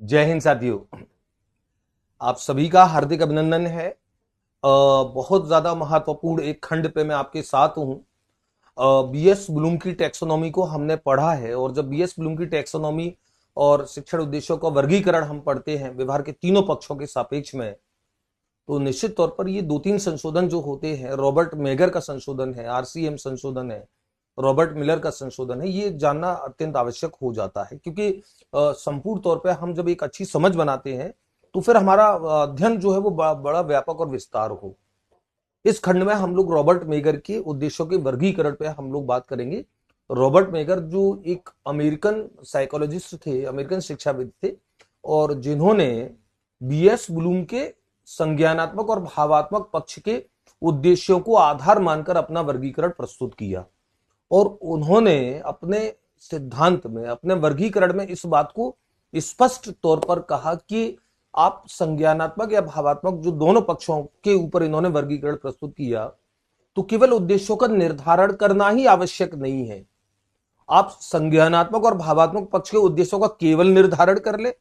जय हिंद साथियों। आप सभी का हार्दिक अभिनंदन है। बहुत ज्यादा महत्वपूर्ण एक खंड पे मैं आपके साथ हूं। बीएस ब्लूम की टैक्सोनॉमी को हमने पढ़ा है, और जब बीएस ब्लूम की टैक्सोनॉमी और शिक्षण उद्देश्यों का वर्गीकरण हम पढ़ते हैं व्यवहार के तीनों पक्षों के सापेक्ष में, तो निश्चित तौर पर ये दो तीन संशोधन जो होते हैं, रॉबर्ट मेगर का संशोधन है, आरसीएम संशोधन है, रॉबर्ट मिलर का संशोधन है, ये जानना अत्यंत आवश्यक हो जाता है, क्योंकि संपूर्ण तौर पर हम जब एक अच्छी समझ बनाते हैं तो फिर हमारा अध्ययन जो है वो बड़ा व्यापक और विस्तार हो। इस खंड में हम लोग रॉबर्ट मेगर के उद्देश्यों के वर्गीकरण पे हम लोग बात करेंगे। रॉबर्ट मेगर जो एक अमेरिकन साइकोलॉजिस्ट थे, अमेरिकन शिक्षाविद थे, और जिन्होंने बीएस ब्लूम के संज्ञानात्मक और भावात्मक पक्ष के उद्देश्यों को आधार मानकर अपना वर्गीकरण प्रस्तुत किया। और उन्होंने अपने सिद्धांत में, अपने वर्गीकरण में इस बात को स्पष्ट तौर पर कहा कि आप संज्ञानात्मक या भावात्मक जो दोनों पक्षों के ऊपर इन्होंने वर्गीकरण प्रस्तुत किया, तो केवल उद्देश्यों का निर्धारण करना ही आवश्यक नहीं है। आप संज्ञानात्मक और भावात्मक पक्ष के उद्देश्यों का केवल निर्धारण कर ले,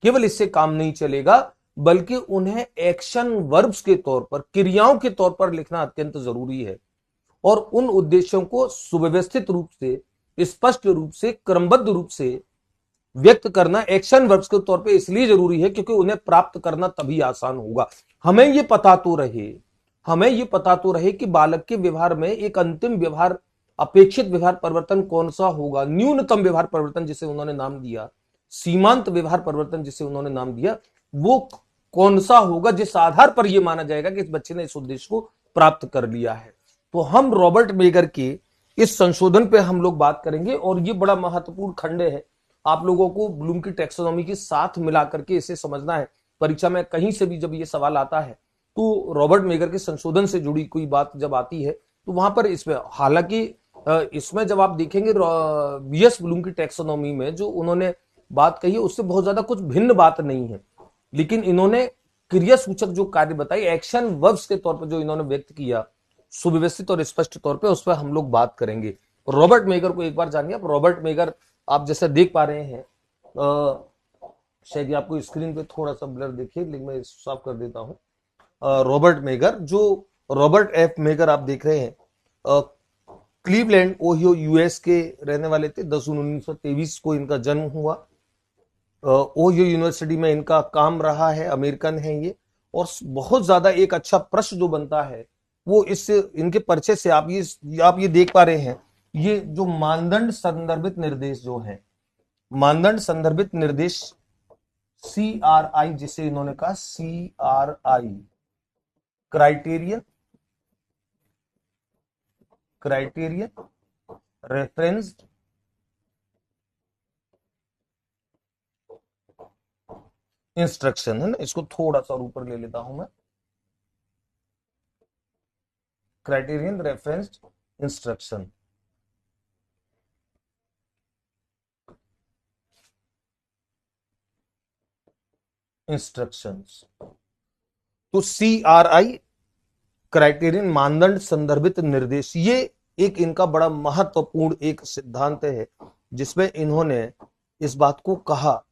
केवल इससे काम नहीं चलेगा, बल्कि उन्हें एक्शन वर्ब्स के तौर पर, क्रियाओं के तौर पर लिखना अत्यंत जरूरी है। और उन उद्देश्यों को सुव्यवस्थित रूप से, स्पष्ट रूप से, क्रमबद्ध रूप से व्यक्त करना एक्शन वर्ब्स के तौर पे इसलिए जरूरी है क्योंकि उन्हें प्राप्त करना तभी आसान होगा। हमें यह पता तो रहे, हमें यह पता तो रहे कि बालक के व्यवहार में एक अंतिम व्यवहार, अपेक्षित व्यवहार परिवर्तन कौन सा होगा, न्यूनतम व्यवहार परिवर्तन जिसे उन्होंने नाम दिया, सीमांत व्यवहार परिवर्तन जिसे उन्होंने नाम दिया, वो कौन सा होगा जिस आधार पर यह माना जाएगा कि इस बच्चे ने इस उद्देश्य को प्राप्त कर लिया है। तो हम रॉबर्ट मेगर के इस संशोधन पे हम लोग बात करेंगे, और ये बड़ा महत्वपूर्ण खंड है। आप लोगों को ब्लूम की टैक्सोनॉमी के साथ मिलाकर के इसे समझना है। परीक्षा में कहीं से भी जब ये सवाल आता है तो रॉबर्ट मेगर के संशोधन से जुड़ी कोई बात जब आती है तो वहां पर इसमें, हालांकि इसमें जब आप देखेंगे बीएस ब्लूम की टैक्सोनॉमी में जो उन्होंने बात कही है उससे बहुत ज्यादा कुछ भिन्न बात नहीं है, लेकिन इन्होंने क्रिया सूचक जो कार्य बताई, एक्शन वर्ब्स के तौर पर जो इन्होंने व्यक्त किया सुव्यवस्थित और स्पष्ट तौर पे, उस पर हम लोग बात करेंगे। रॉबर्ट मेगर को एक बार जानिए आप। रॉबर्ट मेगर आप जैसे देख पा रहे हैं, शायद आपको स्क्रीन पे थोड़ा सा ब्लर देखिए, लेकिन मैं साफ कर देता हूं। रॉबर्ट मेगर, जो रॉबर्ट एफ मेगर आप देख रहे हैं, क्लीवलैंड ओहियो यूएस के रहने वाले थे। 10 जून 1923 को इनका जन्म हुआ। ओहियो यूनिवर्सिटी में इनका काम रहा है, अमेरिकन है ये। और बहुत ज्यादा एक अच्छा प्रश्न जो बनता है वो इस इनके परिचय से आप ये देख पा रहे हैं। ये जो मानदंड संदर्भित निर्देश जो है, मानदंड संदर्भित निर्देश CRI जिसे इन्होंने कहा, CRI criteria, criteria reference instruction है ना, इसको थोड़ा सा ऊपर ले लेता हूं मैं। Criterion reference instruction, instructions. तो CRI क्राइटेरियन मानदंड संदर्भित निर्देश, ये एक इनका बड़ा महत्वपूर्ण एक सिद्धांत है जिसमें इन्होंने इस बात को कहा,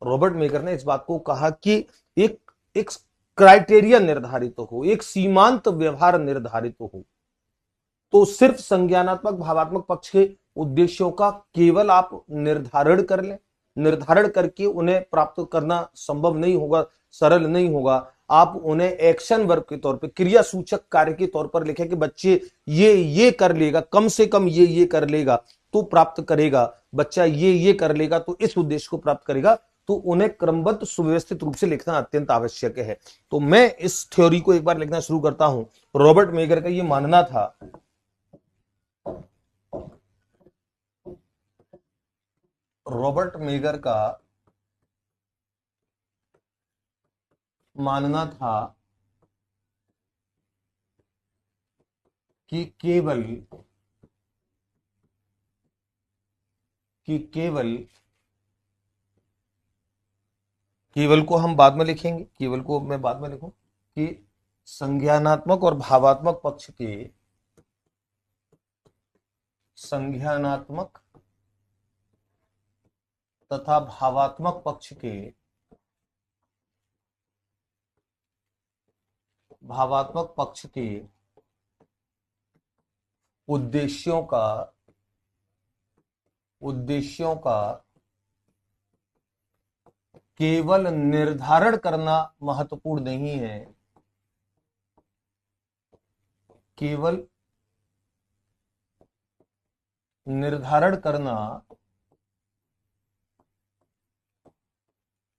रॉबर्ट मेगर ने इस बात को कहा कि एक एक क्राइटेरिया निर्धारित हो, एक सीमांत व्यवहार निर्धारित हो। तो सिर्फ संज्ञानात्मक भावात्मक पक्ष के उद्देश्यों का केवल आप निर्धारण कर लें, निर्धारण करके उन्हें प्राप्त करना संभव नहीं होगा, सरल नहीं होगा। आप उन्हें एक्शन वर्ब के तौर पे, क्रिया सूचक कार्य के तौर पर लिखें कि बच्चे ये कर लेगा, कम से कम ये कर लेगा तो प्राप्त करेगा, बच्चा ये कर लेगा तो इस उद्देश्य को प्राप्त करेगा। तो उन्हें क्रमबद्ध सुव्यवस्थित रूप से लिखना अत्यंत आवश्यक है। तो मैं इस थ्योरी को एक बार लिखना शुरू करता हूं। रॉबर्ट मेगर का यह मानना था, रॉबर्ट मेगर का मानना था कि केवल केवल को हम बाद में लिखेंगे, केवल को मैं बाद में लिखूं कि संज्ञानात्मक और भावात्मक पक्ष के, संज्ञानात्मक तथा भावात्मक पक्ष के उद्देश्यों का केवल निर्धारण करना महत्वपूर्ण नहीं है, केवल निर्धारण करना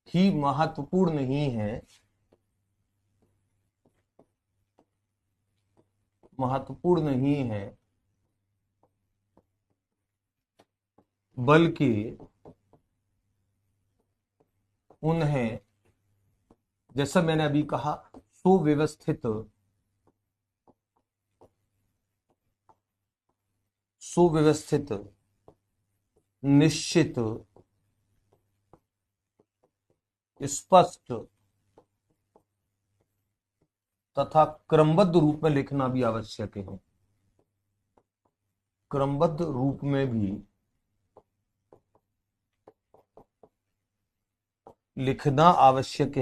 ही महत्वपूर्ण नहीं है, बल्कि उन्हें, जैसा मैंने अभी कहा, सुव्यवस्थित, निश्चित, स्पष्ट तथा क्रमबद्ध रूप में लिखना भी आवश्यक है। क्रमबद्ध रूप में भी लिखना आवश्यक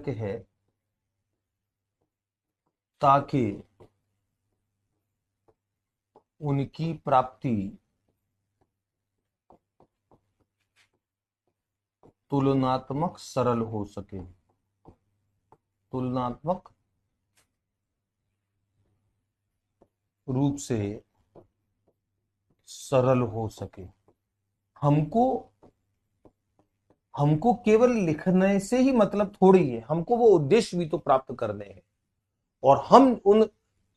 है, ताकि उनकी प्राप्ति तुलनात्मक सरल हो सके, तुलनात्मक रूप से सरल हो सके। हमको केवल लिखने से ही मतलब थोड़ी है, हमको वो उद्देश्य भी तो प्राप्त करने हैं, और हम उन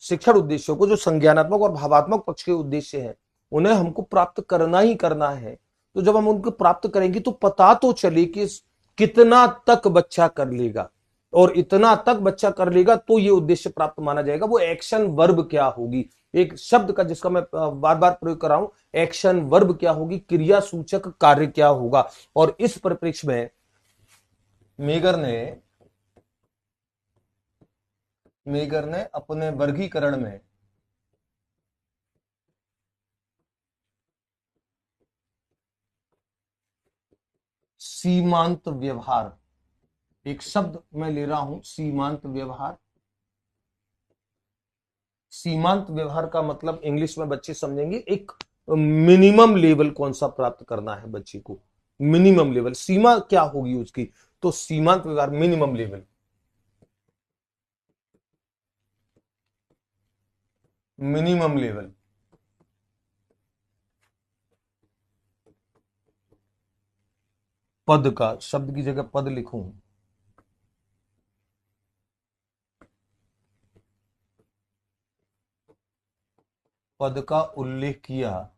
शिक्षण उद्देश्यों को, जो संज्ञानात्मक और भावात्मक पक्ष के उद्देश्य हैं, उन्हें हमको प्राप्त करना ही करना है। तो जब हम उनको प्राप्त करेंगे तो पता तो चले कि कितना तक बच्चा कर लेगा, और इतना तक बच्चा कर लेगा तो ये उद्देश्य प्राप्त माना जाएगा। वो एक्शन वर्ब क्या होगी, एक शब्द का जिसका मैं बार बार प्रयोग कर रहा हूं, एक्शन वर्ब क्या होगी, क्रिया सूचक कार्य क्या होगा। और इस परिप्रेक्ष्य में मेगर ने अपने वर्गीकरण में सीमांत व्यवहार, एक शब्द मैं ले रहा हूं, सीमांत व्यवहार। सीमांत व्यवहार का मतलब इंग्लिश में बच्चे समझेंगे, एक मिनिमम लेवल कौन सा प्राप्त करना है बच्चे को, मिनिमम लेवल, सीमा क्या होगी उसकी, तो सीमांत व्यवहार मिनिमम लेवल, मिनिमम लेवल। पद का, शब्द की जगह पद लिखूं, पद का उल्लेख किया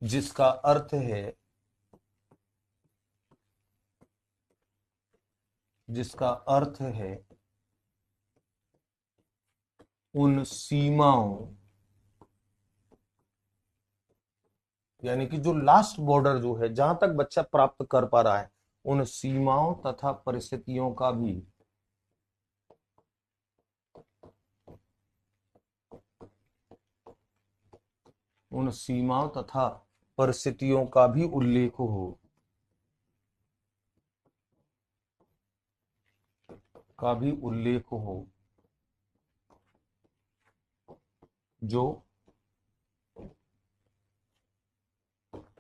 जिसका अर्थ है उन सीमाओं, यानी कि जो लास्ट बॉर्डर जो है, जहां तक बच्चा प्राप्त कर पा रहा है, उन सीमाओं तथा परिस्थितियों का भी उल्लेख हो, जो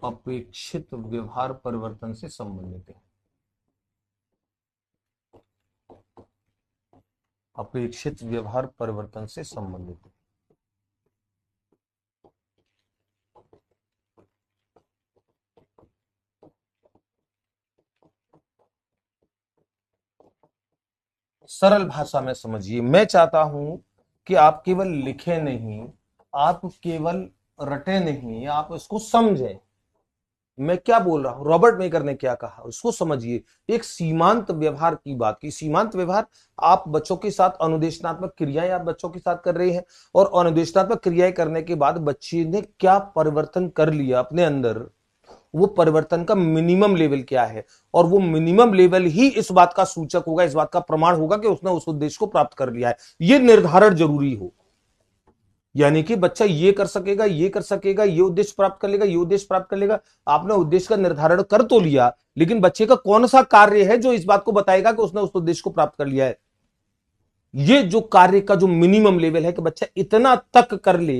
अपेक्षित व्यवहार परिवर्तन से संबंधित है, अपेक्षित व्यवहार परिवर्तन से संबंधित है। सरल भाषा में समझिए, मैं चाहता हूं कि आप केवल लिखें नहीं, आप केवल रटे नहीं, आप इसको समझें। मैं क्या बोल रहा हूं, रॉबर्ट मेकर ने क्या कहा उसको समझिए। एक सीमांत व्यवहार की बात की, सीमांत व्यवहार, आप बच्चों के साथ अनुदेशनात्मक क्रियाएं आप बच्चों के साथ कर रहे हैं, और अनुदेशनात्मक क्रियाएं करने के बाद बच्चे ने क्या परिवर्तन कर लिया अपने अंदर, वो परिवर्तन का मिनिमम लेवल क्या है, और वो मिनिमम लेवल ही इस बात का सूचक होगा, इस बात का प्रमाण होगा कि उसने उस उद्देश्य को प्राप्त कर लिया है। ये निर्धारण जरूरी हो, यानी कि बच्चा ये कर सकेगा, ये कर सकेगा, ये उद्देश्य प्राप्त कर लेगा, ये उद्देश्य प्राप्त कर लेगा। आपने उद्देश्य का निर्धारण कर तो लिया, लेकिन बच्चे का कौन सा कार्य है जो इस बात को बताएगा कि उसने उस उद्देश्य को प्राप्त कर लिया है। ये जो कार्य का जो मिनिमम लेवल है कि बच्चा इतना तक कर ले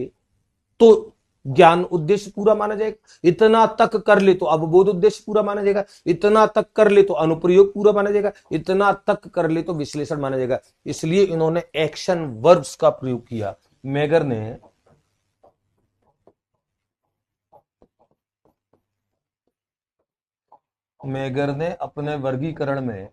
तो ज्ञान उद्देश्य पूरा माना जाएगा, इतना तक कर ले तो अवबोध उद्देश्य पूरा माना जाएगा, इतना तक कर ले तो अनुप्रयोग पूरा माना जाएगा, इतना तक कर ले तो विश्लेषण माना जाएगा। इसलिए इन्होंने एक्शन वर्ब्स का प्रयोग किया। मैगर ने अपने वर्गीकरण में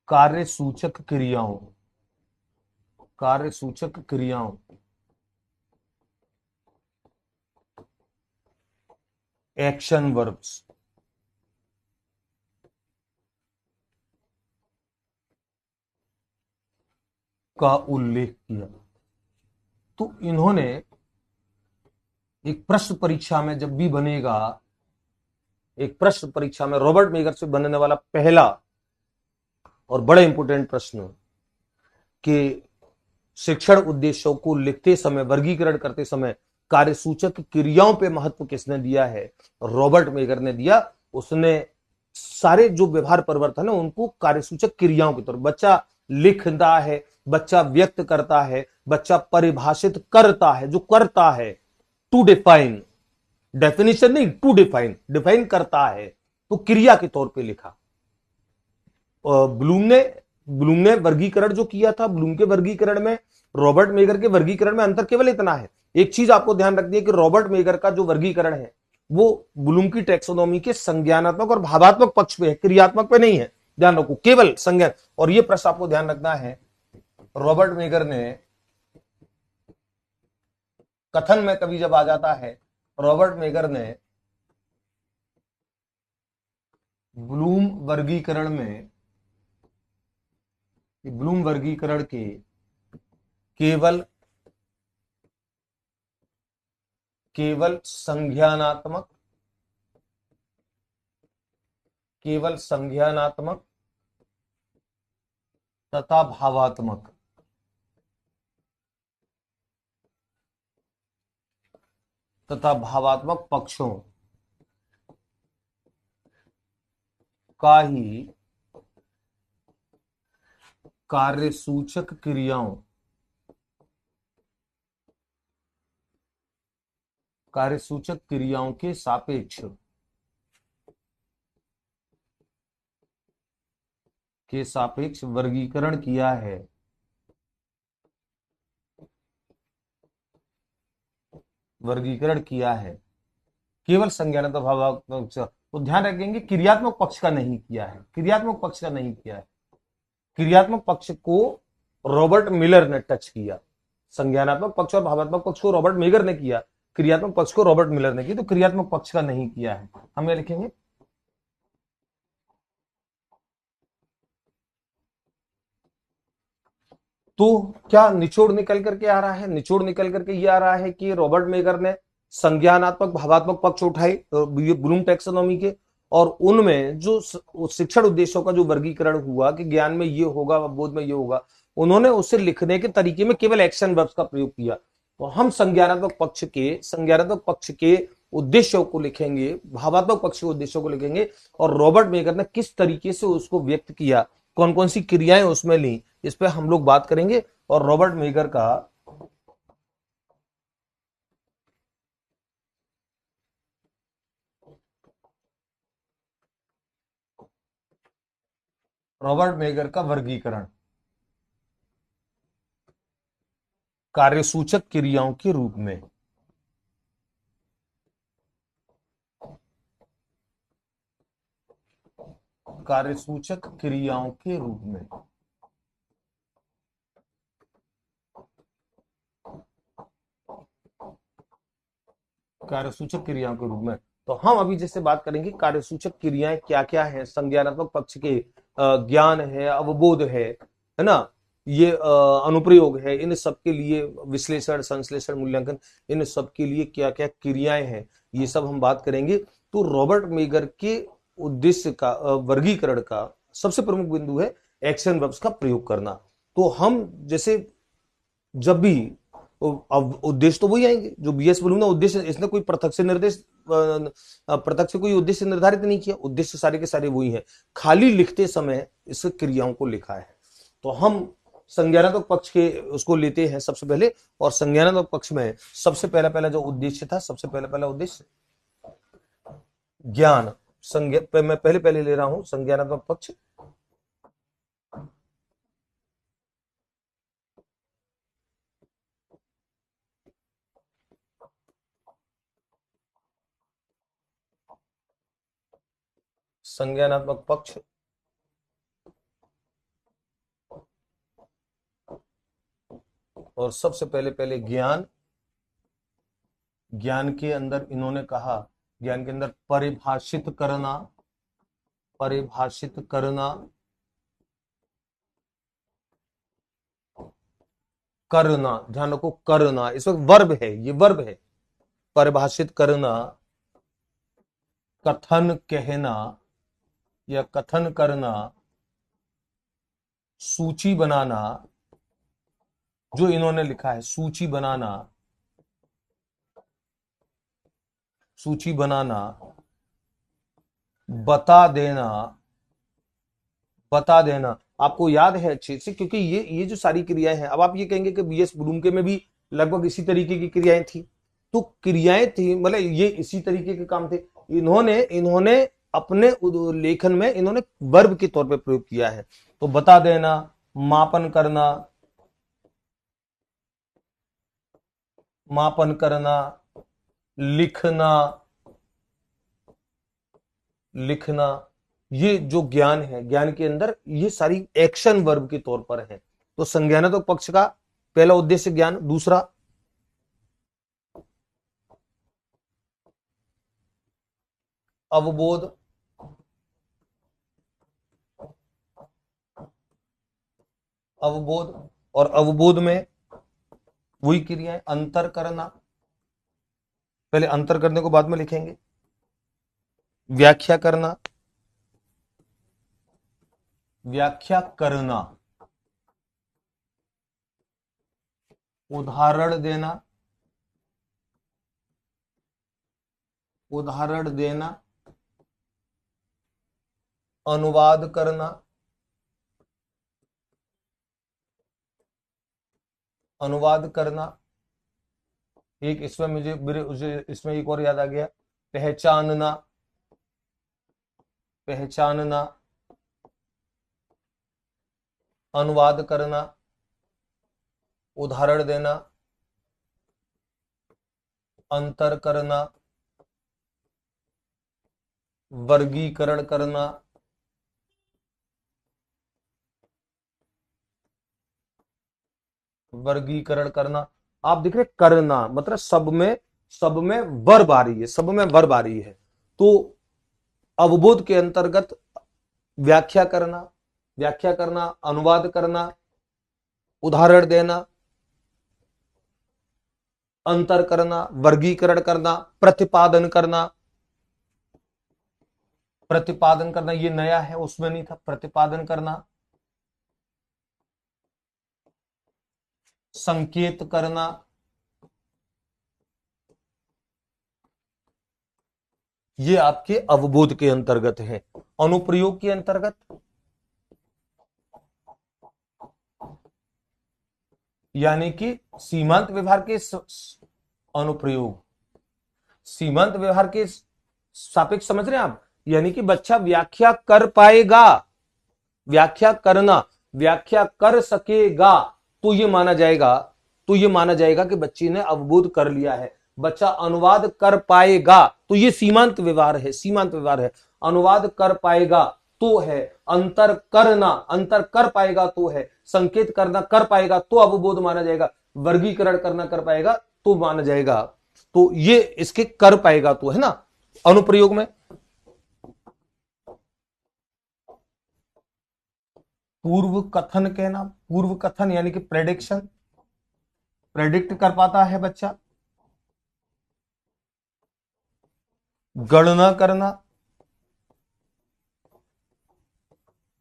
कार्य सूचक क्रियाओं, कार्य सूचक क्रियाओं एक्शन वर्ब्स का उल्लेख किया। तो इन्होंने एक प्रश्न परीक्षा में जब भी बनेगा, एक प्रश्न परीक्षा में रॉबर्ट मेगर से बनने वाला पहला और बड़ा इंपोर्टेंट प्रश्न कि शिक्षण उद्देश्यों को लिखते समय, वर्गीकरण करते समय कार्यसूचक क्रियाओं पे महत्व किसने दिया है? रॉबर्ट मेगर ने दिया। उसने सारे जो व्यवहार परिवर्तन है उनको कार्यसूचक क्रियाओं की तरफ, बच्चा लिखता है, बच्चा व्यक्त करता है, बच्चा परिभाषित करता है, जो करता है, टू डिफाइन, डेफिनेशन नहीं, टू डिफाइन, डिफाइन करता है, तो क्रिया के तौर पे लिखा। ब्लूम ने ब्लूम ने वर्गीकरण जो किया था, ब्लूम के वर्गीकरण में रॉबर्ट मेगर के वर्गीकरण में अंतर केवल इतना है। एक चीज आपको ध्यान रखनी है कि रॉबर्ट मेगर का जो वर्गीकरण है वो ब्लूम की टैक्सोनॉमी के संज्ञानात्मक और भावात्मक पक्ष पे है, क्रियात्मक पे नहीं है। ध्यान रखो, केवल संज्ञान। और ये प्रश्न आपको ध्यान रखना है, रॉबर्ट मेगर ने कथन में कभी जब आ जाता है, रॉबर्ट मेगर ने ब्लूम वर्गीकरण में, ब्लूम वर्गीकरण के केवल केवल संज्ञानात्मक, केवल संज्ञानात्मक तथा भावात्मक, तथा भावात्मक पक्षों का ही कार्यसूचक क्रियाओं, कार्यसूचक क्रियाओं के सापेक्ष, के सापेक्ष वर्गीकरण किया है, वर्गीकरण किया है। केवल संज्ञानात्मक भावात्मक, तो ध्यान रखेंगे क्रियात्मक पक्ष का नहीं किया है, क्रियात्मक पक्ष का नहीं किया है। क्रियात्मक पक्ष को रॉबर्ट मिलर ने टच किया, संज्ञानात्मक पक्ष और भावात्मक पक्ष को रॉबर्ट मेगर ने किया, क्रियात्मक पक्ष को रॉबर्ट मिलर ने किया, तो क्रियात्मक पक्ष का नहीं किया है। हम ये लिखेंगे, तो क्या निचोड़ निकल करके आ रहा है? निचोड़ निकल करके ये आ रहा है कि रॉबर्ट मेगर ने संज्ञानात्मक भावात्मक पक्ष उठाए ब्लूम टैक्सोनॉमी के, और उनमें जो शिक्षण उद्देश्यों का जो वर्गीकरण हुआ कि ज्ञान में ये होगा, बोध में ये होगा, उन्होंने उसे लिखने के तरीके में केवल एक्शन वर्ब्स का प्रयोग किया। तो हम संज्ञानात्मक पक्ष के उद्देश्यों को लिखेंगे, भावात्मक पक्ष के उद्देश्यों को लिखेंगे, और रॉबर्ट मेगर ने किस तरीके से उसको व्यक्त किया, कौन कौन सी क्रियाएं उसमें ली, इस पे हम लोग बात करेंगे। और रॉबर्ट मेगर का वर्गीकरण कार्यसूचक क्रियाओं के रूप में, कार्यसूचक क्रियाओं के रूप में, कार्यसूचक क्रियाओं के रूप में तो हम अभी जैसे बात करेंगे कार्यसूचक क्रियाएं क्या क्या है, संज्ञानात्मक पक्ष के ज्ञान है, अवबोध है ना, ये अनुप्रयोग है, इन सब के लिए विश्लेषण, संश्लेषण, मूल्यांकन, इन सब के लिए क्या क्या क्रियाएं हैं, ये सब हम बात करेंगे। तो रॉबर्ट मेगर के उद्देश्य का वर्गीकरण का सबसे प्रमुख बिंदु है एक्शन वर्ब्स का प्रयोग करना। तो हम जैसे जब भी, अब उद्देश्य तो वही आएंगे जो बीएस ब्लूम ने उद्देश्य, इसने कोई पृथक से निर्देश, पृथक से कोई उद्देश्य निर्धारित नहीं किया, उद्देश्य सारे के सारे वही हैं, खाली लिखते समय इस क्रियाओं को लिखा है। तो हम संज्ञानात्मक पक्ष के उसको लेते हैं सबसे पहले, और संज्ञानात्मक पक्ष में सबसे पहला पहला जो उद्देश्य था, सबसे पहला पहला उद्देश्य ज्ञान, संज्ञा मैं पहले पहले ले रहा हूं संज्ञानात्मक पक्ष। संज्ञानात्मक पक्ष और सबसे पहले पहले ज्ञान। ज्ञान के अंदर इन्होंने कहा, ज्ञान के अंदर परिभाषित करना, परिभाषित करना, करना, ध्यान रखो करना, इस वक्त वर्ब है, ये वर्ब है, परिभाषित करना, कथन कहना या कथन करना, सूची बनाना, जो इन्होंने लिखा है सूची बनाना, सूची बनाना, बता देना, बता देना। आपको याद है अच्छे से, क्योंकि ये जो सारी क्रियाएं हैं, अब आप ये कहेंगे कि बीएस ब्लूम के में भी लगभग इसी तरीके की क्रियाएं थी, तो क्रियाएं थी मतलब ये इसी तरीके के काम थे। इन्होंने इन्होंने अपने लेखन में इन्होंने वर्ब के तौर पे प्रयोग किया है। तो बता देना, मापन करना, मापन करना, लिखना, लिखना, ये जो ज्ञान है, ज्ञान के अंदर ये सारी एक्शन वर्ब के तौर पर है। तो संज्ञानात्मक पक्ष का पहला उद्देश्य ज्ञान, दूसरा अवबोध, अवबोध, और अवबोध में वही क्रिया है अंतर करना, पहले अंतर करने को बाद में लिखेंगे, व्याख्या करना, व्याख्या करना, उदाहरण देना, उदाहरण देना, अनुवाद करना, अनुवाद करना, एक इसमें मुझे इसमें एक और याद आ गया, पहचानना, पहचानना, अनुवाद करना, उदाहरण देना, अंतर करना, वर्गीकरण करना, वर्गीकरण करना। आप देख रहे करना मतलब सब में वर्ब आ रही है, सब में वर्ब आ रही है। तो अवबोध के अंतर्गत व्याख्या करना, व्याख्या करना, अनुवाद करना, उदाहरण देना, अंतर करना, वर्गीकरण करना, प्रतिपादन करना, प्रतिपादन करना ये नया है, उसमें नहीं था, प्रतिपादन करना, संकेत करना, ये आपके अवबोध के अंतर्गत है। अनुप्रयोग के अंतर्गत यानी कि सीमांत व्यवहार के अनुप्रयोग, सीमांत व्यवहार के सापेक्ष समझ रहे हैं आप, यानी कि बच्चा व्याख्या कर पाएगा, व्याख्या करना, व्याख्या कर सकेगा, तो ये माना जाएगा, तो ये माना जाएगा कि बच्चे ने अवबोध कर लिया है। बच्चा अनुवाद कर पाएगा तो ये सीमांत व्यवहार है, सीमांत व्यवहार है। अनुवाद कर पाएगा तो है, अंतर करना, अंतर कर पाएगा तो है, संकेत करना कर पाएगा तो अवबोध माना जाएगा, वर्गीकरण करना कर पाएगा तो माना जाएगा। तो ये इसके कर पाएगा तो है ना, अनुप्रयोग में पूर्व कथन कहना, पूर्व कथन यानी कि प्रेडिक्शन, प्रेडिक्ट कर पाता है बच्चा। गणना करना,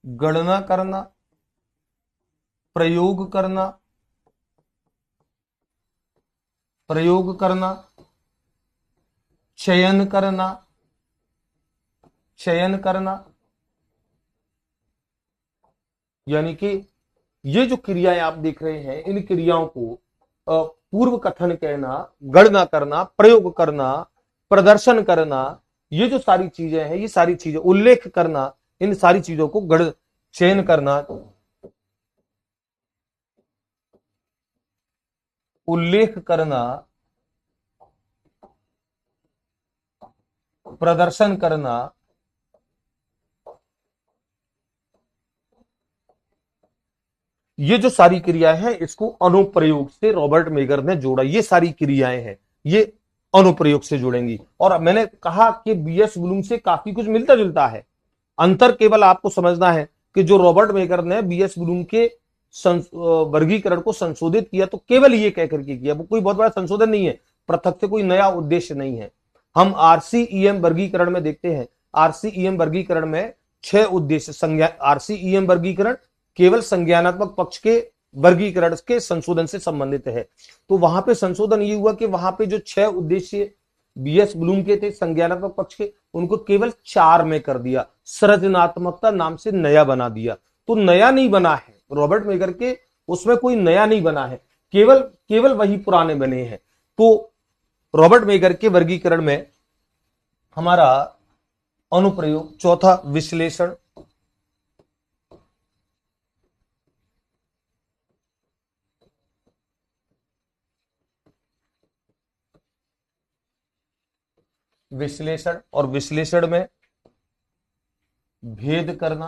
गणना करना, प्रयोग करना, प्रयोग करना, चयन करना, चयन करना, यानी कि ये जो क्रियाएं आप देख रहे हैं, इन क्रियाओं को पूर्व कथन कहना, गणना करना, प्रयोग करना, प्रदर्शन करना, ये जो सारी चीजें हैं, ये सारी चीजें, उल्लेख करना, इन सारी चीजों को गण चयन करना, उल्लेख करना, प्रदर्शन करना, ये जो सारी क्रियाएं हैं, इसको अनुप्रयोग से रॉबर्ट मेगर ने जोड़ा। ये सारी क्रियाएं हैं, ये अनुप्रयोग से जुड़ेंगी। और मैंने कहा कि बीएस ब्लूम से काफी कुछ मिलता जुलता है। अंतर केवल आपको समझना है कि जो रॉबर्ट मेगर ने बीएस ब्लूम के वर्गीकरण को संशोधित किया, तो केवल ये कहकर के किया, वो कोई बहुत बड़ा संशोधन नहीं है, पृथक से कोई नया उद्देश्य नहीं है। हम आरसीईएम वर्गीकरण में देखते हैं, आरसीईएम वर्गीकरण में 6 उद्देश्य, संज्ञा आरसीईएम वर्गीकरण केवल संज्ञानात्मक पक्ष के वर्गीकरण के संशोधन से संबंधित है। तो वहां पे संशोधन ये हुआ कि वहां पे जो 6 उद्देश्य बीएस ब्लूम के थे संज्ञानात्मक पक्ष के, उनको केवल 4 में कर दिया, सृजनात्मकता नाम से नया बना दिया। तो नया नहीं बना है रॉबर्ट मेगर के, उसमें कोई नया नहीं बना है, केवल केवल वही पुराने बने हैं। तो रॉबर्ट मेगर के वर्गीकरण में हमारा अनुप्रयोग चौथा, विश्लेषण। विश्लेषण, और विश्लेषण में भेद करना।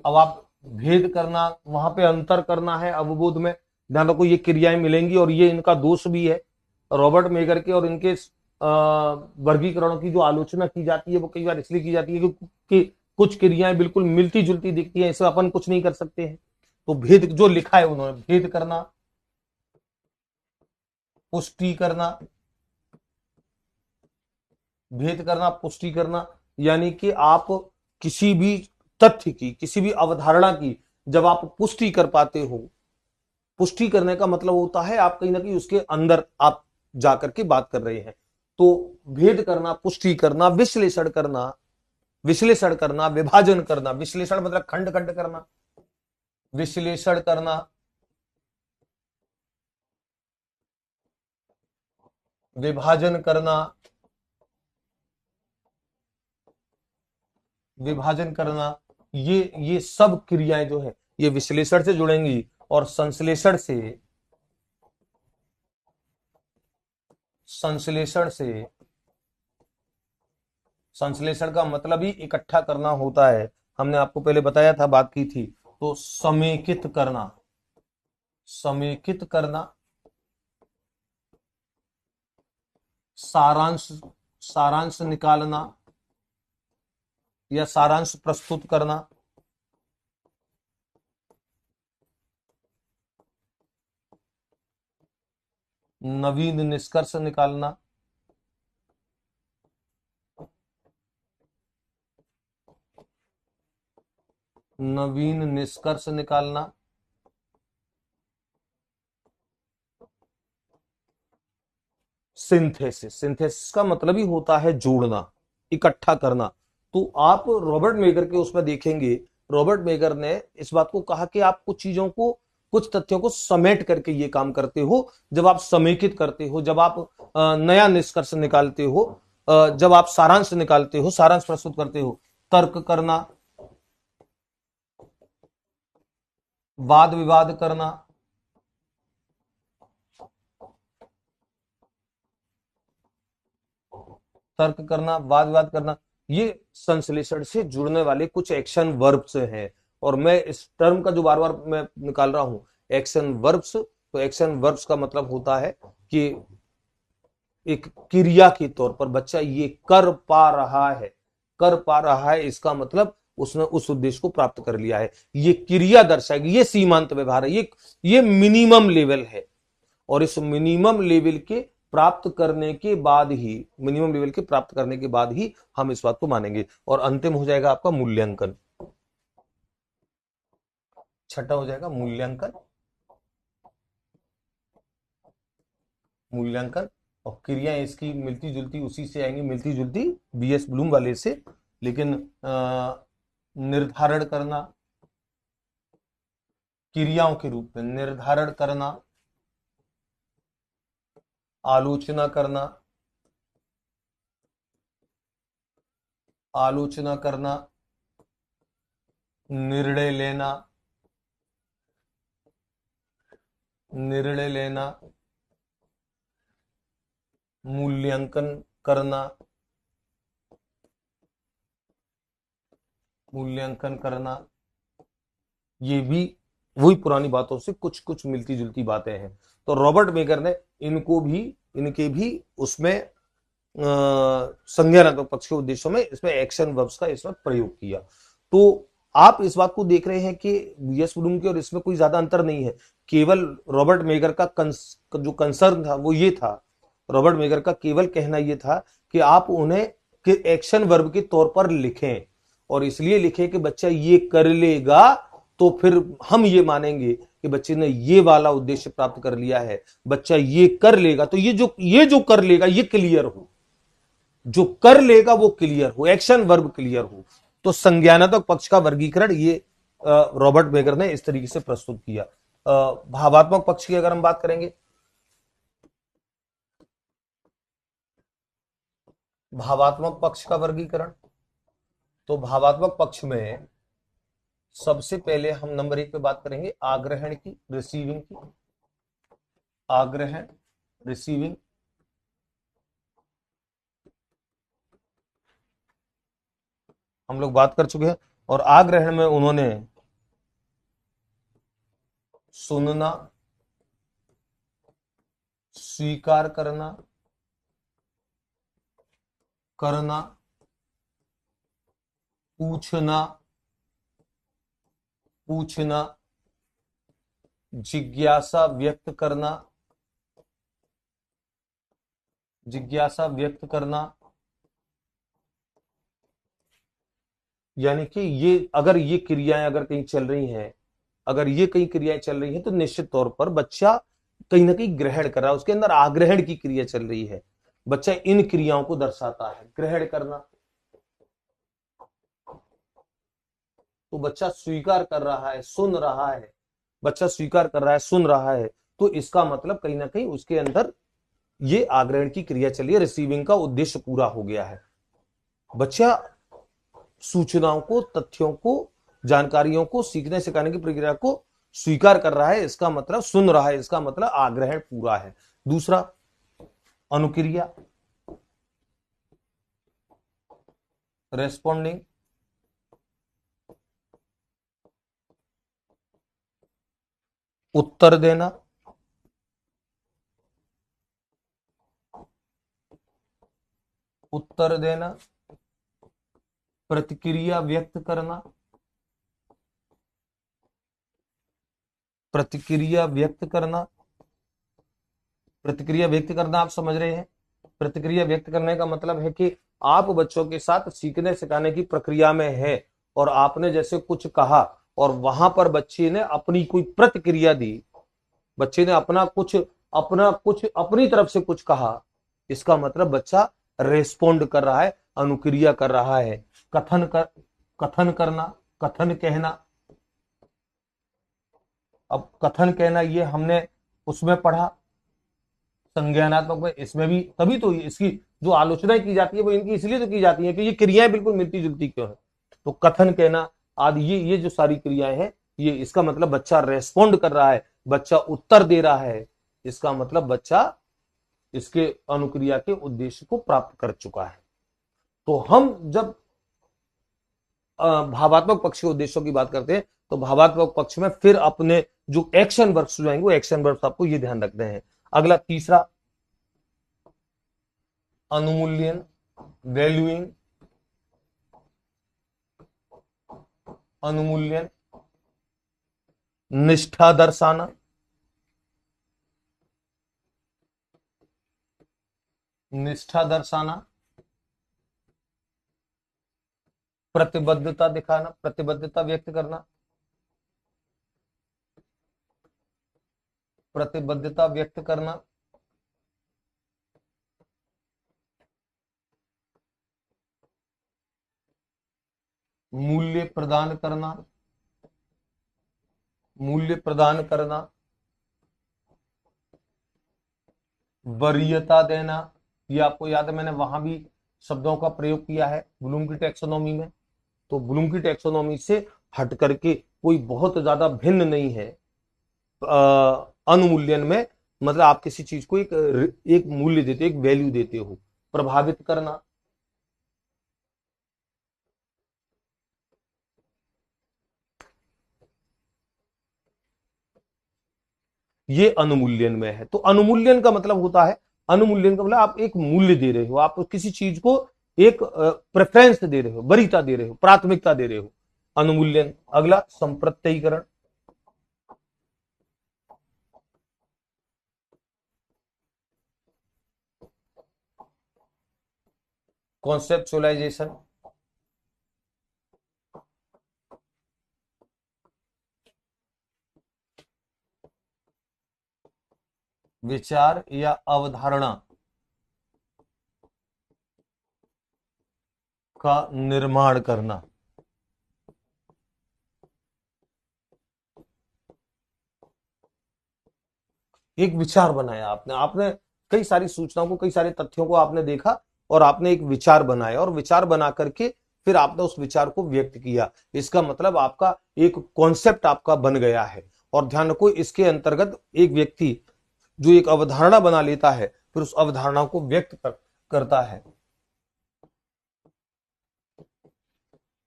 अब आप भेद करना, वहां पे अंतर करना है अवबोध में। ध्यान रखो, ये क्रियाएं मिलेंगी और ये इनका दोष भी है रॉबर्ट मेगर के, और इनके वर्गीकरणों की जो आलोचना की जाती है वो कई बार इसलिए की जाती है कि कुछ क्रियाएं बिल्कुल मिलती जुलती दिखती हैं, इसमें अपन कुछ नहीं कर सकते हैं। तो भेद जो लिखा है उन्होंने, भेद करना, पुष्टि करना, भेद करना, पुष्टि करना, यानी कि आप किसी भी तथ्य की, किसी भी अवधारणा की जब आप पुष्टि कर पाते हो, पुष्टि करने का मतलब होता है आप कहीं ना कहीं उसके अंदर आप जाकर के बात कर रहे हैं। तो भेद करना, पुष्टि करना, विश्लेषण करना, विश्लेषण करना, विभाजन करना, विश्लेषण मतलब खंड खंड करना, विश्लेषण करना, विभाजन करना, विभाजन करना, ये सब क्रियाएं जो है ये विश्लेषण से जुड़ेंगी। और संश्लेषण से, संश्लेषण से, संश्लेषण का मतलब ही इकट्ठा करना होता है। हमने आपको पहले बताया था, बात की थी। तो समेकित करना, समेकित करना, सारांश, सारांश निकालना या सारांश प्रस्तुत करना, नवीन निष्कर्ष निकालना, नवीन निष्कर्ष निकालना, सिंथेसिस, सिंथेसिस का मतलब ही होता है जोड़ना, इकट्ठा करना। तो आप रॉबर्ट मेगर के उसमें देखेंगे, रॉबर्ट मेगर ने इस बात को कहा कि आप कुछ चीजों को, कुछ तथ्यों को समेट करके ये काम करते हो। जब आप समेकित करते हो, जब आप नया निष्कर्ष निकालते हो, जब आप सारांश निकालते हो, सारांश प्रस्तुत करते हो, तर्क करना, वाद विवाद करना, तर्क करना, वाद विवाद करना, ये संश्लेषण से जुड़ने वाले कुछ एक्शन वर्ब्स हैं। और मैं इस टर्म का जो बार बार मैं निकाल रहा हूं, एक्शन वर्ब्स, तो एक्शन वर्ब्स का मतलब होता है कि एक क्रिया के तौर पर बच्चा ये कर पा रहा है, कर पा रहा है, इसका मतलब उसने उस उद्देश्य को प्राप्त कर लिया है। ये क्रिया दर्शाएगी, ये सीमांत व्यवहार है, ये मिनिमम लेवल है। और इस मिनिमम लेवल के प्राप्त करने के बाद ही, मिनिमम लेवल के प्राप्त करने के बाद ही हम इस बात को मानेंगे। और अंतिम हो जाएगा आपका मूल्यांकन। छठा हो जाएगा मूल्यांकन। मूल्यांकन और क्रियाएं इसकी मिलती जुलती उसी से आएंगी, मिलती जुलती बीएस ब्लूम वाले से। लेकिन निर्धारण करना, क्रियाओं के रूप में निर्धारण करना, आलोचना करना, आलोचना करना, निर्णय लेना, निर्णय लेना, मूल्यांकन करना, मूल्यांकन करना, ये भी वही पुरानी बातों से कुछ कुछ मिलती जुलती बातें हैं। तो रॉबर्ट मेकर ने इनको भी, इनके भी उसमें संज्ञानात्मक पक्ष के उद्देश्यों में इसमें एक्शन वर्ब्स का इसमें प्रयोग किया। तो आप इस बात को देख रहे हैं कि बीएस ब्लूम के और इसमें कोई ज्यादा अंतर नहीं है। केवल रॉबर्ट मेकर का जो कंसर्न था वो ये था, रॉबर्ट मेकर का केवल कहना ये था कि आप उन्हें कि एक्शन वर्ब के तौर पर लिखें, और इसलिए लिखें कि बच्चा ये कर लेगा तो फिर हम ये मानेंगे कि बच्चे ने ये वाला उद्देश्य प्राप्त कर लिया है। बच्चा ये कर लेगा तो ये जो कर लेगा ये क्लियर हो, जो कर लेगा वो क्लियर हो, एक्शन वर्ब क्लियर हो। तो संज्ञानात्मक पक्ष का वर्गीकरण ये रॉबर्ट मेकर ने इस तरीके से प्रस्तुत किया। भावात्मक पक्ष की अगर हम बात करेंगे, भावात्मक पक्ष का वर्गीकरण, तो भावात्मक पक्ष में सबसे पहले हम नंबर 1 पे बात करेंगे आग्रहण की, रिसीविंग की। आग्रहण, रिसीविंग, हम लोग बात कर चुके हैं। और आग्रहण में उन्होंने सुनना, स्वीकार करना, करना, पूछना, पूछना, जिज्ञासा व्यक्त करना, जिज्ञासा व्यक्त करना, यानी कि ये अगर ये क्रियाएं अगर कहीं चल रही हैं, अगर ये कई क्रियाएं चल रही हैं तो निश्चित तौर पर बच्चा कहीं ना कहीं ग्रहण कर रहा है, उसके अंदर आग्रहण की क्रिया चल रही है। बच्चा इन क्रियाओं को दर्शाता है। ग्रहण करना, तो बच्चा स्वीकार कर रहा है, सुन रहा है, बच्चा स्वीकार कर रहा है, सुन रहा है, तो इसका मतलब कहीं ना कहीं उसके अंदर ये आग्रहण की क्रिया चली है, रिसीविंग का उद्देश्य पूरा हो गया है। बच्चा सूचनाओं को, तथ्यों को, जानकारियों को, सीखने सिखाने की प्रक्रिया को स्वीकार कर रहा है, इसका मतलब सुन रहा है, इसका मतलब आग्रहण पूरा है। दूसरा अनुक्रिया, रेस्पोंडिंग, उत्तर देना, उत्तर देना, प्रतिक्रिया व्यक्त करना, प्रतिक्रिया व्यक्त करना, प्रतिक्रिया व्यक्त करना आप समझ रहे हैं। प्रतिक्रिया व्यक्त करने का मतलब है कि आप बच्चों के साथ सीखने सिखाने की प्रक्रिया में है और आपने जैसे कुछ कहा और वहां पर बच्चे ने अपनी कोई प्रतिक्रिया दी, बच्चे ने अपना कुछ अपनी तरफ से कुछ कहा, इसका मतलब बच्चा रेस्पोंड कर रहा है, अनुक्रिया कर रहा है। कथन करना, कथन कहना। अब कथन कहना ये हमने उसमें पढ़ा संज्ञानात्मक में, इसमें भी तभी तो इसकी जो आलोचना की जाती है वो इनकी इसलिए तो की जाती है कि ये क्रियाएं बिल्कुल मिलती जुलती क्यों है। तो कथन कहना आदि ये जो सारी क्रियाएं हैं, ये इसका मतलब बच्चा रेस्पोंड कर रहा है, बच्चा उत्तर दे रहा है, इसका मतलब बच्चा इसके अनुक्रिया के उद्देश्य को प्राप्त कर चुका है। तो हम जब भावात्मक पक्ष के उद्देश्यों की बात करते हैं तो भावात्मक पक्ष में फिर अपने जो एक्शन वर्ब्स जो आएंगे वो एक्शन वर्ब्स आपको ये ध्यान रखते हैं। अगला तीसरा अनुमूल्यन, वैल्यूइंग, अनुमूल्यन, निष्ठा दर्शाना, निष्ठा दर्शाना, प्रतिबद्धता दिखाना, प्रतिबद्धता व्यक्त करना, प्रतिबद्धता व्यक्त करना, मूल्य प्रदान करना, मूल्य प्रदान करना, वरीयता देना। ये आपको याद है, मैंने वहां भी शब्दों का प्रयोग किया है ब्लूम की टैक्सोनॉमी में। तो ब्लूम की टैक्सोनॉमी से हट करके कोई बहुत ज्यादा भिन्न नहीं है अनुमूल्यन में। मतलब आप किसी चीज को एक मूल्य देते हो, एक वैल्यू देते हो। प्रभावित करना, ये अनुमूल्यन में है। तो अनुमूल्यन का मतलब होता है, अनुमूल्यन का मतलब आप एक मूल्य दे रहे हो, आप किसी चीज को एक प्रेफरेंस दे रहे हो, वरीयता दे रहे हो, प्राथमिकता दे रहे हो, अनुमूल्यन। अगला संप्रत्ययीकरण, कॉन्सेप्चुअलाइजेशन, विचार या अवधारणा का निर्माण करना। एक विचार बनाया आपने, आपने कई सारी सूचनाओं को, कई सारे तथ्यों को आपने देखा और आपने एक विचार बनाया, और विचार बना करके फिर आपने उस विचार को व्यक्त किया। इसका मतलब आपका एक कॉन्सेप्ट आपका बन गया है। और ध्यान रखो, इसके अंतर्गत एक व्यक्ति जो एक अवधारणा बना लेता है, फिर उस अवधारणा को करता है।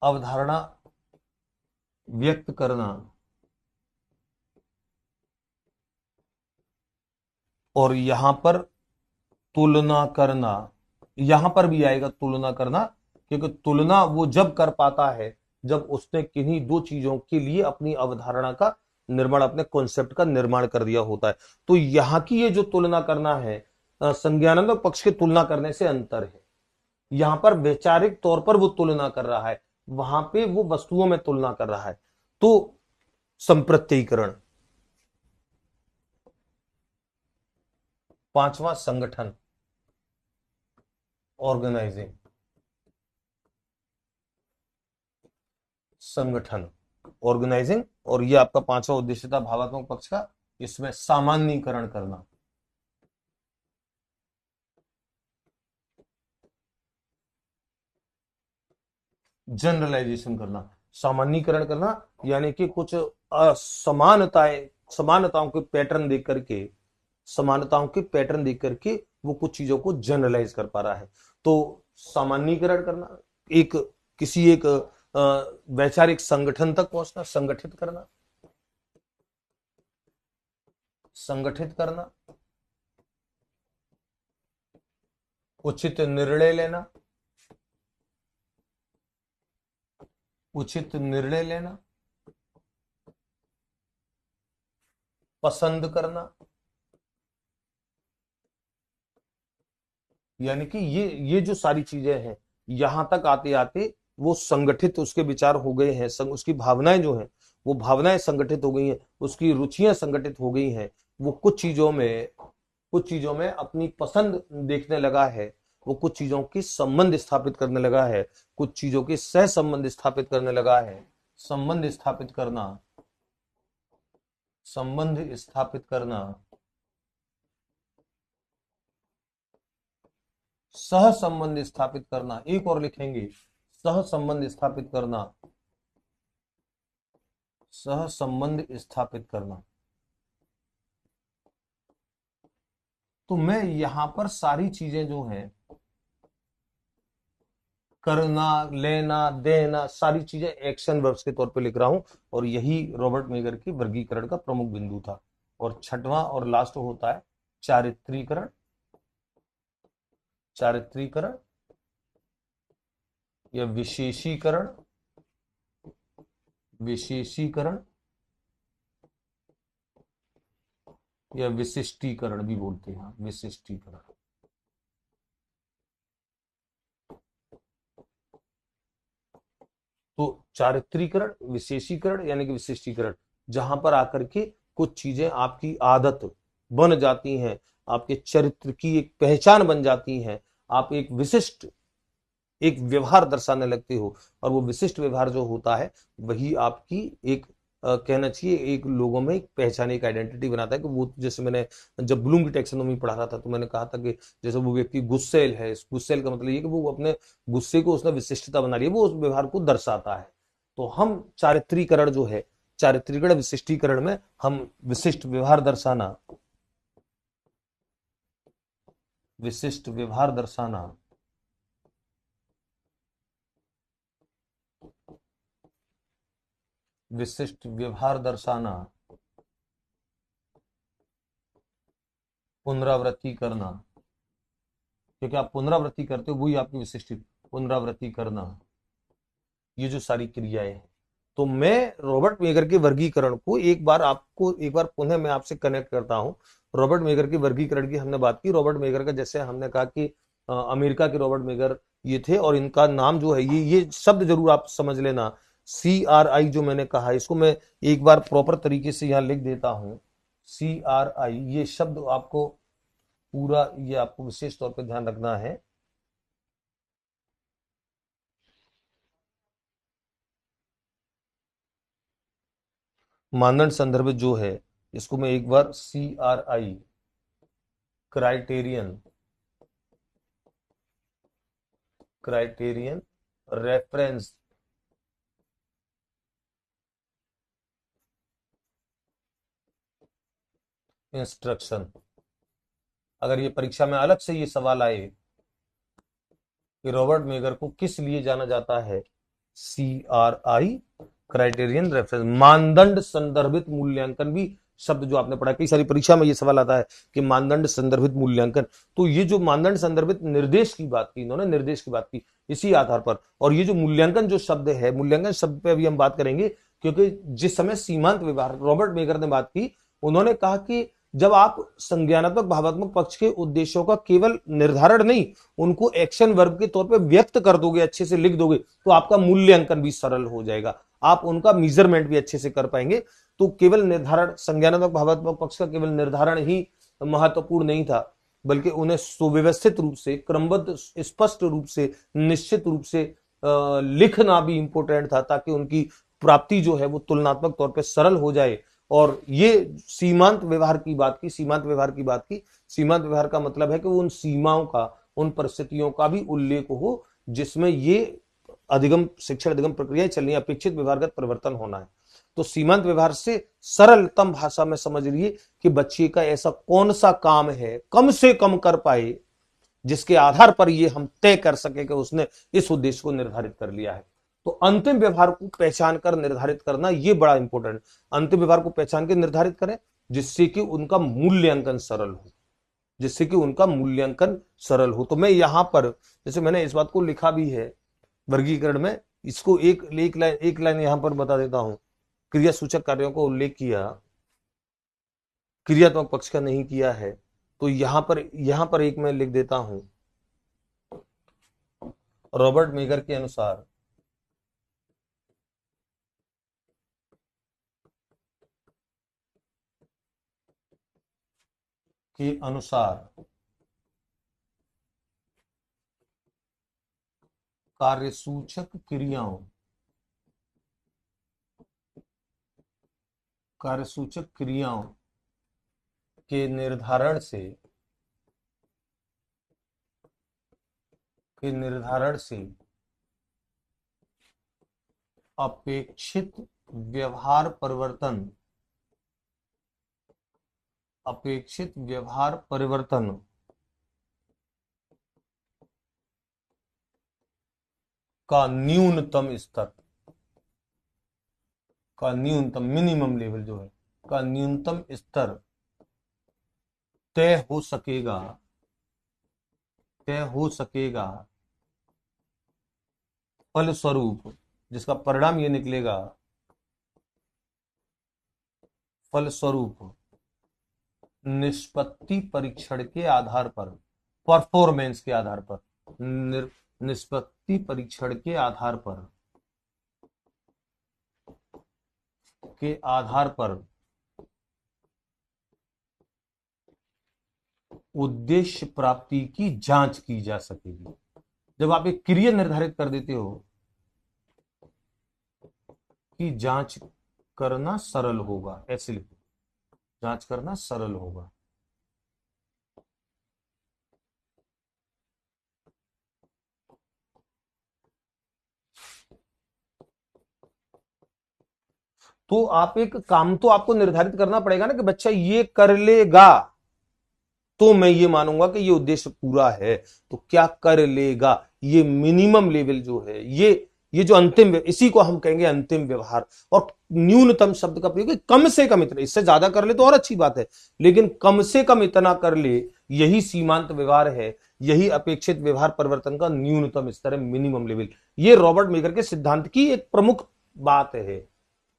अवधारणा व्यक्त करना, और यहां पर तुलना करना, यहां पर भी आएगा तुलना करना, क्योंकि तुलना वो जब कर पाता है जब उसने किन्हीं दो चीजों के लिए अपनी अवधारणा का निर्माण, अपने कॉन्सेप्ट का निर्माण कर दिया होता है। तो यहां की ये जो तुलना करना है, संज्ञानात्मक पक्ष की तुलना करने से अंतर है। यहां पर वैचारिक तौर पर वो तुलना कर रहा है, वहां पे वो वस्तुओं में तुलना कर रहा है। तो संप्रत्ययीकरण। पांचवा संगठन, ऑर्गेनाइजिंग, संगठन, ऑर्गेनाइजिंग। और ये आपका पांचवा उद्देश्य था भावात्मक पक्ष का, इसमें सामान्यीकरण करना, जनरलाइजेशन करना। सामान्यीकरण करना यानी कि कुछ असमानताएं, समानताओं के पैटर्न देख करके, समानताओं के पैटर्न देख करके वो कुछ चीजों को जनरलाइज कर पा रहा है। तो सामान्यीकरण करना, एक किसी एक वैचारिक संगठन तक पहुंचना, संगठित करना, संगठित करना, उचित निर्णय लेना, उचित निर्णय लेना, पसंद करना। यानी कि ये जो सारी चीजें हैं, यहां तक आते आते वो संगठित उसके विचार हो गए हैं, उसकी भावनाएं जो हैं वो भावनाएं संगठित हो गई हैं, उसकी रुचियां संगठित हो गई हैं। वो कुछ चीजों में अपनी पसंद देखने लगा है, वो कुछ चीजों की संबंध स्थापित करने लगा है, कुछ चीजों के सह संबंध स्थापित करने लगा है। संबंध स्थापित करना, संबंध स्थापित करना, सह संबंध स्थापित करना, एक और लिखेंगे, सह संबंध स्थापित करना, सह संबंध स्थापित करना। तो मैं यहां पर सारी चीजें जो हैं, करना, लेना, देना, सारी चीजें एक्शन वर्ब्स के तौर पे लिख रहा हूं। और यही रॉबर्ट मेगर की वर्गीकरण का प्रमुख बिंदु था। और छठवां और लास्ट होता है चारित्रीकरण, चारित्रीकरण या विशेषीकरण, विशेषीकरण या विशिष्टीकरण भी बोलते हैं, विशिष्टीकरण। तो चारित्रीकरण, विशेषीकरण यानी कि विशिष्टीकरण, जहां पर आकर के कुछ चीजें आपकी आदत बन जाती हैं, आपके चरित्र की एक पहचान बन जाती हैं, आप एक विशिष्ट एक व्यवहार दर्शाने लगते हो, और वो विशिष्ट व्यवहार जो होता है वही आपकी एक कहना चाहिए एक लोगों में एक पहचान, एक आइडेंटिटी बनाता है। कि वो जैसे मैंने जब ब्लूम की टैक्सोनॉमी पढ़ा रहा था तो मैंने कहा था कि जैसे वो व्यक्ति गुस्सैल है, गुस्सैल का मतलब ये कि वो अपने गुस्से को उसने विशिष्टता बना ली है, वो उस व्यवहार को दर्शाता है। तो हम चारित्रीकरण जो है, चारित्रीकरण विशिष्टीकरण में हम विशिष्ट व्यवहार दर्शाना, विशिष्ट व्यवहार दर्शाना, विशिष्ट व्यवहार दर्शाना, पुनरावृत्ति करना, क्योंकि आप पुनरावृत्ति करते हो वही आपकी विशिष्ट, पुनरावृत्ति करना, ये जो सारी क्रियाएं हैं। तो मैं रॉबर्ट मेगर के वर्गीकरण को एक बार आपको एक बार पुनः मैं आपसे कनेक्ट करता हूं। रॉबर्ट मेगर के वर्गीकरण की हमने बात की। रॉबर्ट मेगर का जैसे हमने कहा कि अमेरिका के रॉबर्ट मेगर ये थे, और इनका नाम जो है ये शब्द जरूर आप समझ लेना, CRI जो मैंने कहा, इसको मैं एक बार प्रॉपर तरीके से यहाँ लिख देता हूं। CRI ये शब्द आपको पूरा, ये आपको विशेष तौर पर ध्यान रखना है। मानदंड संदर्भित जो है, इसको मैं एक बार CRI, criterion, criterion reference instruction. अगर ये परीक्षा में अलग से ये सवाल आए कि रॉबर्ट मेगर को किस लिए जाना जाता है, CRI, क्राइटेरियन रेफरेंस, मानदंड संदर्भित मूल्यांकन भी शब्द जो आपने पढ़ा, कई सारी परीक्षा में ये सवाल आता है कि मानदंड संदर्भित मूल्यांकन। तो ये जो मानदंड संदर्भित निर्देश की बात की इन्होंने, निर्देश की बात की इसी आधार पर, और ये जो मूल्यांकन जो शब्द है, मूल्यांकन शब्द पे अभी हम बात करेंगे, क्योंकि जिस समय सीमांत व्यवहार रॉबर्ट मेगर ने बात की, उन्होंने कहा कि जब आप संज्ञानात्मक भावात्मक पक्ष के उद्देश्यों का केवल निर्धारण नहीं, उनको एक्शन वर्ब के तौर पे व्यक्त कर दोगे, अच्छे से लिख दोगे, तो आपका मूल्यांकन भी सरल हो जाएगा, आप उनका मेजरमेंट भी अच्छे से कर पाएंगे। तो केवल निर्धारण, संज्ञानात्मक भावात्मक पक्ष का केवल निर्धारण ही महत्वपूर्ण नहीं था, बल्कि उन्हें सुव्यवस्थित रूप से, क्रमबद्ध, स्पष्ट रूप से, निश्चित रूप से लिखना भी इंपॉर्टेंट था, ताकि उनकी प्राप्ति जो है वो तुलनात्मक तौर पर सरल हो जाए। और ये सीमांत व्यवहार की बात की, सीमांत व्यवहार की बात की। सीमांत व्यवहार का मतलब है कि उन सीमाओं का, उन परिस्थितियों का भी उल्लेख हो जिसमें ये अधिगम, शिक्षण अधिगम प्रक्रियाएं चलनी, अपेक्षित व्यवहारगत परिवर्तन होना है। तो सीमांत व्यवहार से सरलतम भाषा में समझ लीजिए कि बच्चे का ऐसा कौन सा काम है कम से कम कर पाए, जिसके आधार पर ये हम तय कर सके कि उसने इस उद्देश्य को निर्धारित कर लिया है। तो अंतिम व्यवहार को पहचान कर निर्धारित करना ये बड़ा इंपॉर्टेंट, अंतिम व्यवहार को पहचान के निर्धारित करें, जिससे कि उनका मूल्यांकन सरल हो, जिससे कि उनका मूल्यांकन सरल हो। तो मैं यहां पर, जैसे मैंने इस बात को लिखा भी है वर्गीकरण में, इसको एक लाइन यहां पर बता देता हूं। क्रिया सूचक कार्यों को उल्लेख किया, क्रियात्मक पक्ष का नहीं किया है, तो यहां पर एक मैं लिख देता हूं। रॉबर्ट मेगर के अनुसार, कार्यसूचक क्रियाओं, कार्यसूचक क्रियाओं के निर्धारण से अपेक्षित व्यवहार परिवर्तन, अपेक्षित व्यवहार परिवर्तन का न्यूनतम स्तर, का न्यूनतम, मिनिमम लेवल जो है, का न्यूनतम स्तर तय हो सकेगा, तय हो सकेगा, फलस्वरूप जिसका परिणाम ये निकलेगा, फलस्वरूप निष्पत्ति परीक्षण के आधार पर, परफॉर्मेंस के आधार पर, निष्पत्ति परीक्षण के आधार पर, उद्देश्य प्राप्ति की जांच की जा सकेगी। जब आप एक क्रिया निर्धारित कर देते हो कि जांच करना सरल होगा, ऐसे लिखो, जांच करना सरल होगा। तो आप एक काम तो आपको निर्धारित करना पड़ेगा ना कि बच्चा ये कर लेगा, तो मैं ये मानूंगा कि ये उद्देश्य पूरा है। तो क्या कर लेगा, ये मिनिमम लेवल जो है, ये जो अंतिम, इसी को हम कहेंगे अंतिम व्यवहार। और न्यूनतम शब्द का प्रयोग, कम से कम इतना, इससे ज्यादा कर ले तो और अच्छी बात है, लेकिन कम से कम इतना कर ले, यही सीमांत व्यवहार है, यही अपेक्षित व्यवहार परिवर्तन का न्यूनतम स्तर है, मिनिमम लेवल। ये रॉबर्ट मेगर के सिद्धांत की एक प्रमुख बात है,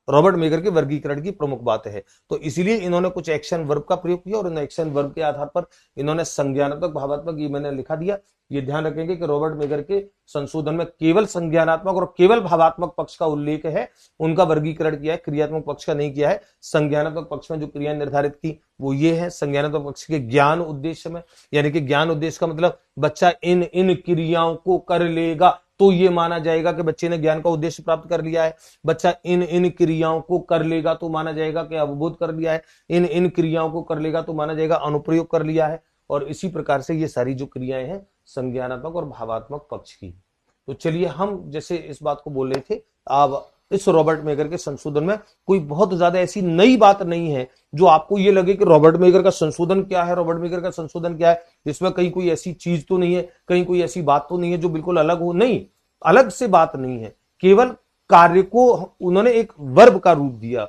रॉबर्ट मेगर के वर्गीकरण की प्रमुख बात है। तो इसीलिए इन्होंने कुछ एक्शन वर्ब का प्रयोग किया और इन एक्शन वर्ब के आधार पर इन्होंने संज्ञानात्मक भावात्मक, ये मैंने लिखा दिया। ये ध्यान रखेंगे कि रॉबर्ट मेगर के संशोधन में केवल संज्ञानात्मक और केवल भावात्मक पक्ष का उल्लेख है, उनका वर्गीकरण किया है, क्रियात्मक पक्ष का नहीं किया है। संज्ञानात्मक पक्ष में जो क्रिया निर्धारित की वो ये है, संज्ञानात्मक पक्ष के ज्ञान उद्देश्य में, यानी कि ज्ञान उद्देश्य का मतलब बच्चा इन इन क्रियाओं को कर लेगा तो ये माना जाएगा कि बच्चे ने ज्ञान का उद्देश्य प्राप्त कर लिया है। बच्चा इन इन क्रियाओं को कर लेगा तो माना जाएगा कि अवबोध कर लिया है। इन इन क्रियाओं को कर लेगा तो माना जाएगा अनुप्रयोग कर लिया है। और इसी प्रकार से ये सारी जो क्रियाएं हैं संज्ञानात्मक और भावात्मक पक्ष की। तो चलिए, हम जैसे इस बात को बोल रहे थे, अब इस रॉबर्ट मेगर के संशोधन में कोई बहुत ज्यादा ऐसी नई बात नहीं है जो आपको ये लगे कि रॉबर्ट मेगर का संशोधन क्या है, रॉबर्ट मेगर का संशोधन क्या है, इसमें कहीं कोई ऐसी चीज तो नहीं है, कहीं कोई ऐसी बात तो नहीं है जो बिल्कुल अलग हो। नहीं, अलग से बात नहीं है, केवल कार्य को उन्होंने एक वर्ब का रूप दिया,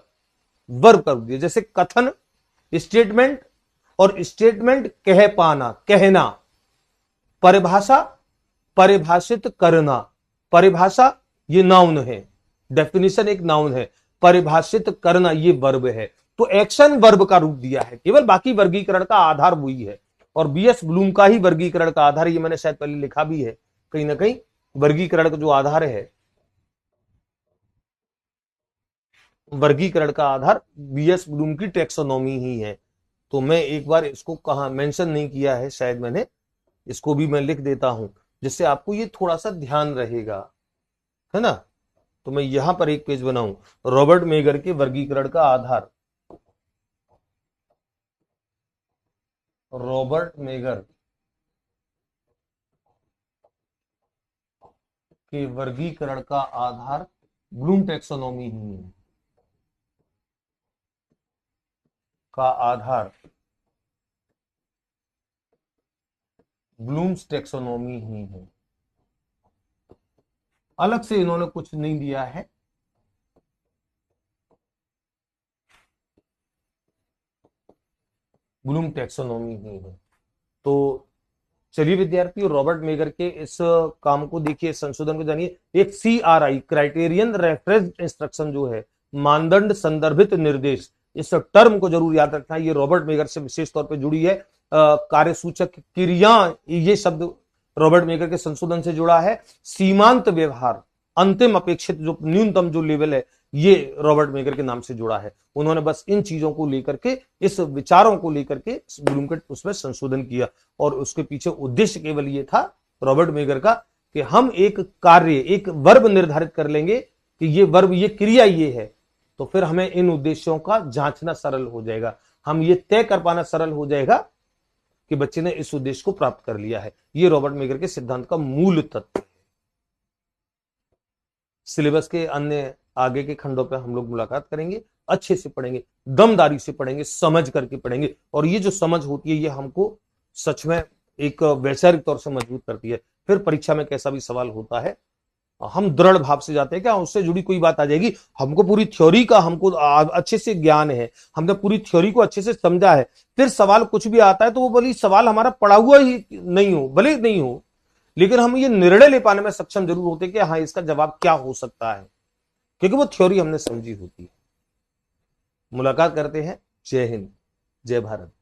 वर्ब का रूप दिया। जैसे कथन, स्टेटमेंट, और स्टेटमेंट कह पाना, कहना। परिभाषा, परिभाषित करना। परिभाषा ये नाउन है, डेफिनेशन एक नाउन है, परिभाषित करना ये वर्ब है। तो एक्शन वर्ब का रूप दिया है केवल, बाकी वर्गीकरण का आधार वही है। और बीएस ब्लूम का ही वर्गीकरण का आधार, ये मैंने शायद पहले लिखा भी है कहीं ना कहीं, वर्गीकरण का जो आधार है, वर्गीकरण का आधार बीएस ब्लूम की टेक्सोनॉमी ही है। तो मैं एक बार इसको कहा मेंशन नहीं किया है, शायद मैंने, इसको भी मैं लिख देता हूं जिससे आपको ये थोड़ा सा ध्यान रहेगा, है ना। तो मैं यहां पर एक पेज बनाऊं, रॉबर्ट मेगर के वर्गीकरण का आधार, रॉबर्ट मेगर के वर्गीकरण का आधार ब्लूम टैक्सोनॉमी ही है, का आधार ब्लूम्स टैक्सोनॉमी ही है। अलग से इन्होंने कुछ नहीं दिया है। ब्लूम टैक्सोनॉमी ही है। तो चलिए विद्यार्थियों, रॉबर्ट मेगर के इस काम को देखिए, संशोधन को जानिए। एक CRI, क्राइटेरियन रेफरेंस इंस्ट्रक्शन जो है, मानदंड संदर्भित निर्देश, इस टर्म को जरूर याद रखना, ये रॉबर्ट मेगर से विशेष तौर पे जुड़ी है। कार्यसूचक क्रिया, ये शब्द रॉबर्ट मेगर के संशोधन से जुड़ा है। सीमांत व्यवहार, अंतिम अपेक्षित जो न्यूनतम जो लेवल है, ये रॉबर्ट मेगर के नाम से जुड़ा है। उन्होंने बस इन चीजों को लेकर के, इस विचारों को लेकर के ब्लूम के उसमें संशोधन किया, और उसके पीछे उद्देश्य केवल ये था रॉबर्ट मेगर का कि हम एक कार्य, एक वर्ब निर्धारित कर लेंगे कि ये वर्ब, ये क्रिया ये है, तो फिर हमें इन उद्देश्यों का जांचना सरल हो जाएगा, हम ये तय कर पाना सरल हो जाएगा कि बच्चे ने इस उद्देश्य को प्राप्त कर लिया है। ये रॉबर्ट मेगर के सिद्धांत का मूल तत्व है। सिलेबस के अन्य आगे के खंडों पर हम लोग मुलाकात करेंगे, अच्छे से पढ़ेंगे, दमदारी से पढ़ेंगे, समझ करके पढ़ेंगे। और ये जो समझ होती है, ये हमको सच में एक वैचारिक तौर से मजबूत करती है। फिर परीक्षा में कैसा भी सवाल होता है हम दृढ़ भाव से जाते हैं कि हाँ, उससे जुड़ी कोई बात आ जाएगी, हमको पूरी थ्योरी का हमको अच्छे से ज्ञान है, हमने पूरी थ्योरी को अच्छे से समझा है, फिर सवाल कुछ भी आता है तो वो बोली सवाल हमारा पढ़ा हुआ ही नहीं हो, भले नहीं हो, लेकिन हम ये निर्णय ले पाने में सक्षम जरूर होते कि हाँ इसका जवाब क्या हो सकता है, क्योंकि वो थ्योरी हमने समझी होती है। मुलाकात करते हैं। जय हिंद, जय भारत।